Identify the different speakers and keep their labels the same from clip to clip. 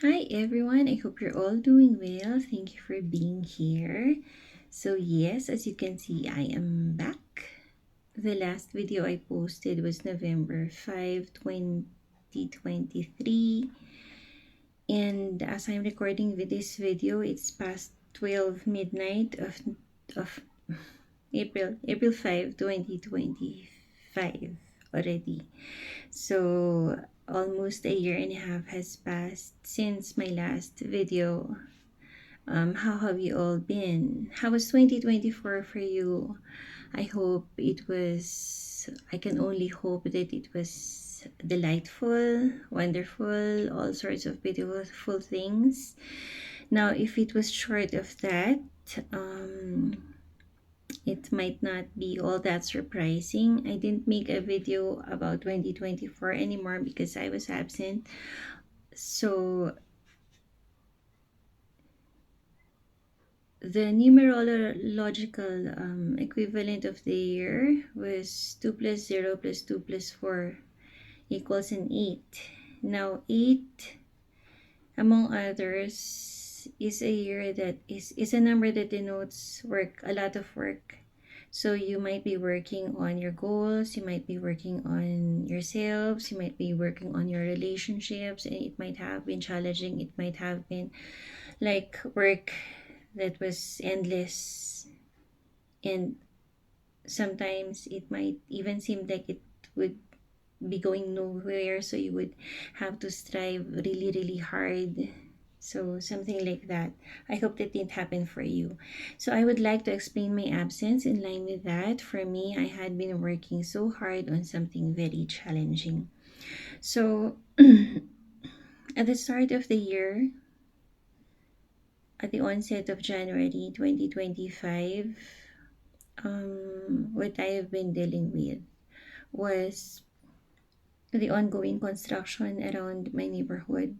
Speaker 1: Hi everyone, I hope you're all doing well. Thank you for being here. So, yes, as you can see, I am back. The last video I posted was November 5, 2023. And as I'm recording with this video, it's past 12 midnight of April 5, 2025 already. So almost a year and a half has passed since my last video. How have you all been? How was 2024 for you? I can only hope that it was delightful, wonderful, all sorts of beautiful things. Now, if it was short of that, um, it might not be all that surprising. I didn't make a video about 2024 anymore because I was absent. So the numerological equivalent of the year was 2 plus 0 plus 2 plus 4 equals an 8. Now 8, among others, is a year that is a number that denotes work, a lot of work. So you might be working on your goals, you might be working on yourselves, you might be working on your relationships, and it might have been challenging. It might have been like work that was endless, and sometimes it might even seem like it would be going nowhere, so you would have to strive really really hard. So something like that. I hope that didn't happen for you. So I would like to explain my absence in line with that. For me, I had been working so hard on something very challenging. So at the start of the year, at the onset of January 2025, what I have been dealing with was the ongoing construction around my neighborhood.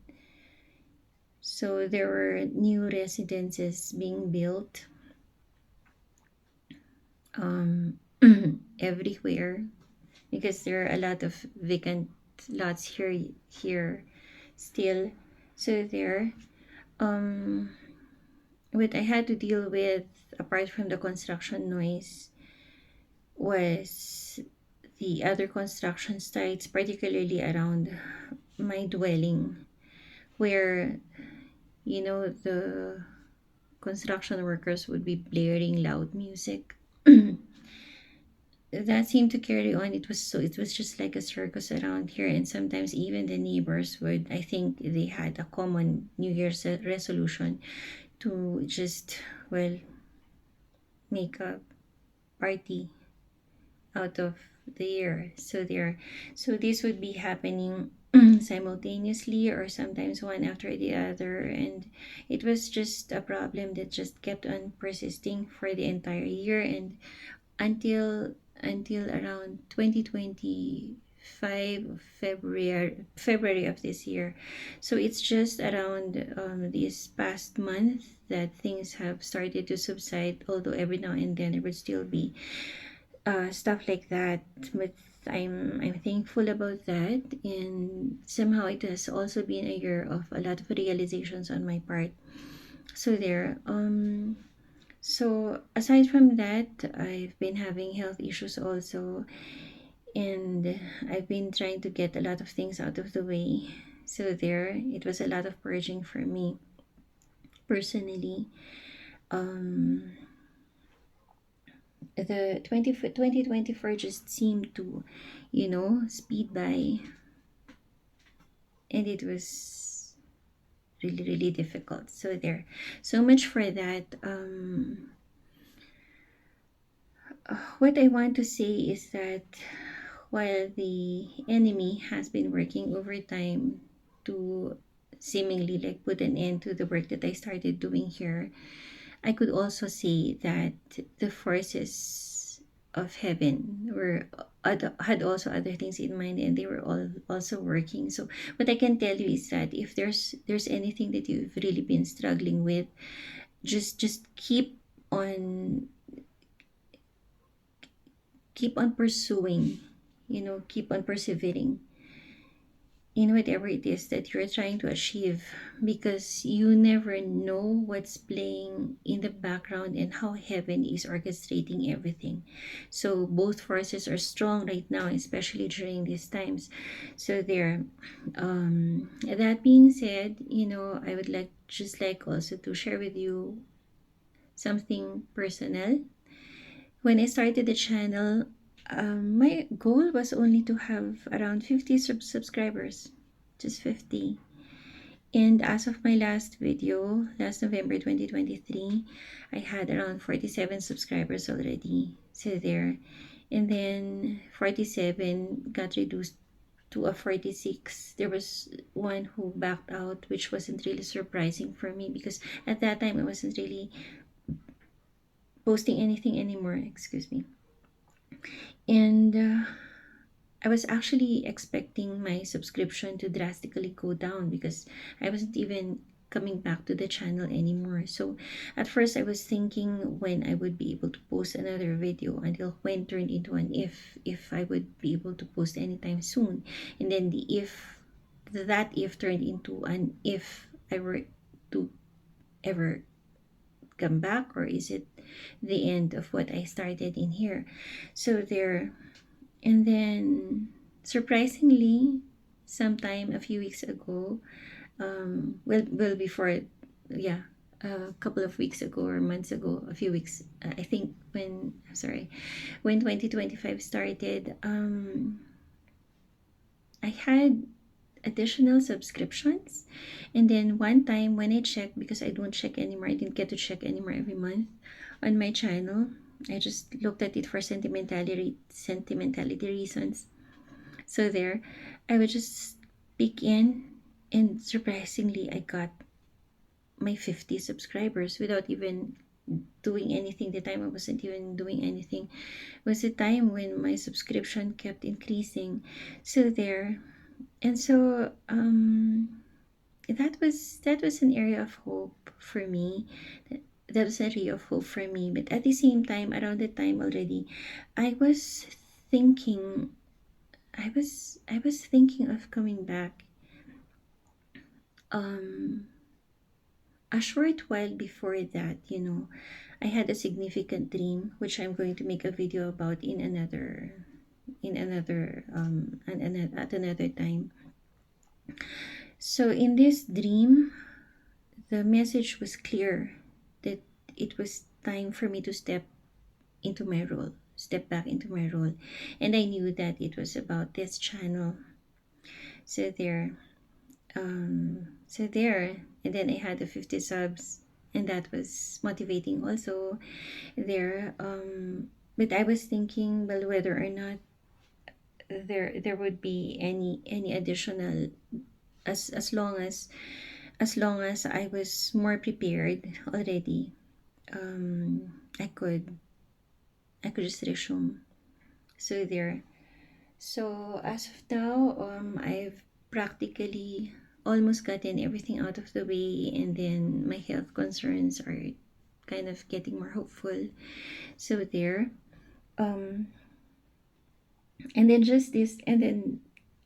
Speaker 1: So there were new residences being built um, everywhere because there are a lot of vacant lots here still. So there, um, what I had to deal with apart from the construction noise was the other construction sites, particularly around my dwelling, where the construction workers would be blaring loud music. That seemed to carry on. It was just like a circus around here, and sometimes even the neighbors would, I think they had a common New Year's resolution to just, well, make a party out of the year. So this would be happening simultaneously or sometimes one after the other, and it was just a problem that just kept on persisting for the entire year, and until around 2025 February of this year. So it's just around this past month that things have started to subside, although every now and then there would still be stuff like that. But I'm thankful about that, and somehow it has also been a year of a lot of realizations on my part. So there. So aside from that, I've been having health issues also, and I've been trying to get a lot of things out of the way. So there, it was a lot of purging for me personally. Um, the 2024 just seemed to, speed by, and it was really, really difficult. So there, so much for that. What I want to say is that while the enemy has been working overtime to seemingly like put an end to the work that I started doing here, I could also say that the forces of heaven had also other things in mind, and they were all also working. So what I can tell you is that if there's anything that you've really been struggling with, just on keep on pursuing, keep on persevering. in whatever it is that you're trying to achieve, because you never know what's playing in the background and how heaven is orchestrating everything. So both forces are strong right now, especially during these times. So there, that being said, I would like just like also to share with you something personal. When I started the channel, my goal was only to have around 50 subscribers, just 50. And as of my last video, last November 2023, I had around 47 subscribers already. So there. And then 47 got reduced to a 46. There was one who backed out, which wasn't really surprising for me because at that time I wasn't really posting anything anymore. Excuse me. And I was actually expecting my subscription to drastically go down because I wasn't even coming back to the channel anymore. So at first I was thinking when I would be able to post another video, until when turned into an if I would be able to post anytime soon. And then that if turned into an if I were to ever come back, or is it the end of what I started in here? So there. And then, surprisingly, sometime a few weeks ago, well, before, yeah, a couple of weeks ago or months ago, a few weeks, I think when 2025 started, I had additional subscriptions. And then one time when I checked, because I don't check anymore, I didn't get to check anymore every month on my channel. I just looked at it for sentimentality reasons. So there, I would just peek in, and surprisingly, I got my 50 subscribers without even doing anything. The time I wasn't even doing anything was the time when my subscription kept increasing. So there, and so that was an area of hope for me. That was an area of hope for me. But at the same time, around the time already, I was thinking I was thinking of coming back um a short while before that. I had a significant dream which I'm going to make a video about at another time. So in this dream, the message was clear that it was time for me to step back into my role. And I knew that it was about this channel. So there, and then I had the 50 subs, and that was motivating also there. But I was thinking, well, whether or not there would be any additional, as long as I was more prepared already. Um i could i could just resume. So there. So as of now, I've practically almost gotten everything out of the way, and then my health concerns are kind of getting more hopeful. So there. Um, and then just this, and then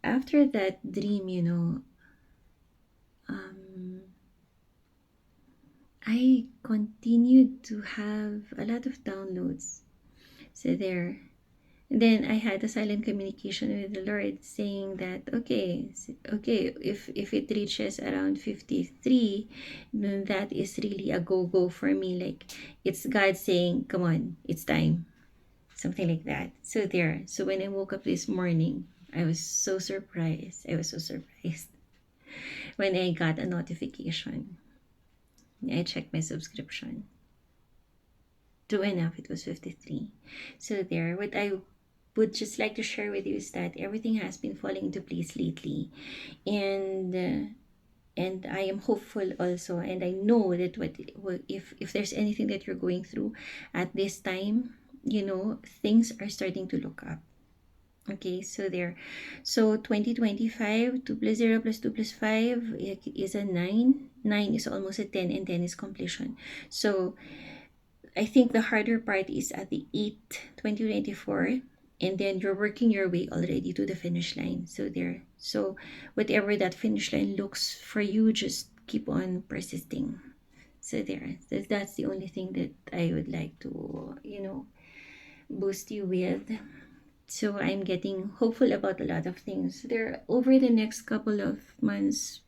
Speaker 1: after that dream, um, I continued to have a lot of downloads. So there. Then I had a silent communication with the Lord saying that okay, if it reaches around 53, then that is really a go for me. Like, it's God saying, come on, it's time. Something like that. So there. So when I woke up this morning, I was so surprised. I was so surprised when I got a notification. I checked my subscription. True enough, it was 53. So there. What I would just like to share with you is that everything has been falling into place lately, and I am hopeful also, and I know that if there's anything that you're going through at this time, things are starting to look up. Okay, so there. So 2025, 2 plus 0 plus 2 plus 5 is a 9. 9 is almost a 10, and 10 is completion. So I think the harder part is at the 8, 2024. and then you're working your way already to the finish line. So there. So whatever that finish line looks for you, just keep on persisting. So there. That's the only thing that I would like to, boost you with. So I'm getting hopeful about a lot of things. There over the next couple of months,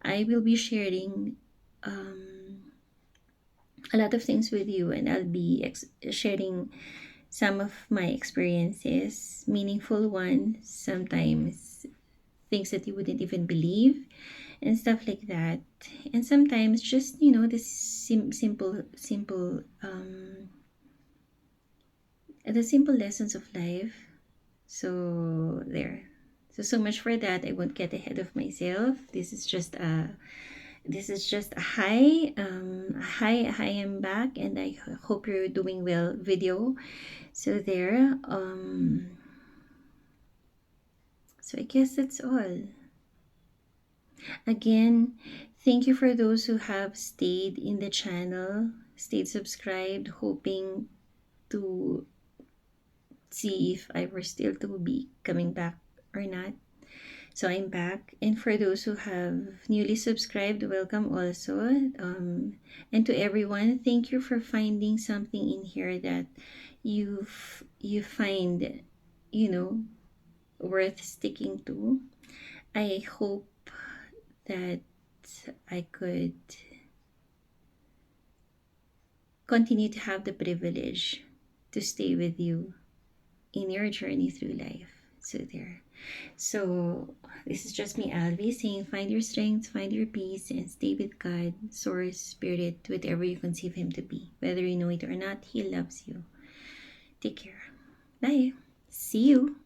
Speaker 1: I will be sharing a lot of things with you, and I'll be sharing some of my experiences, meaningful ones, sometimes things that you wouldn't even believe, and stuff like that. And sometimes just, the the simple lessons of life. So there. So much for that. I won't get ahead of myself. This is just a hi. Hi, I am back, and I hope you're doing well. Video. So there. So I guess that's all. Again, thank you for those who have stayed in the channel, stayed subscribed, hoping to see if I were still to be coming back or not. So I'm back. And for those who have newly subscribed, welcome also. And to everyone, thank you for finding something in here that you find, you know, worth sticking to. I hope that I could continue to have the privilege to stay with you in your journey through life. So there. So this is just me, Alvie, saying find your strength, find your peace, and stay with God, Source, Spirit, whatever you conceive Him to be. Whether you know it or not, He loves you. Take care. Bye. See you.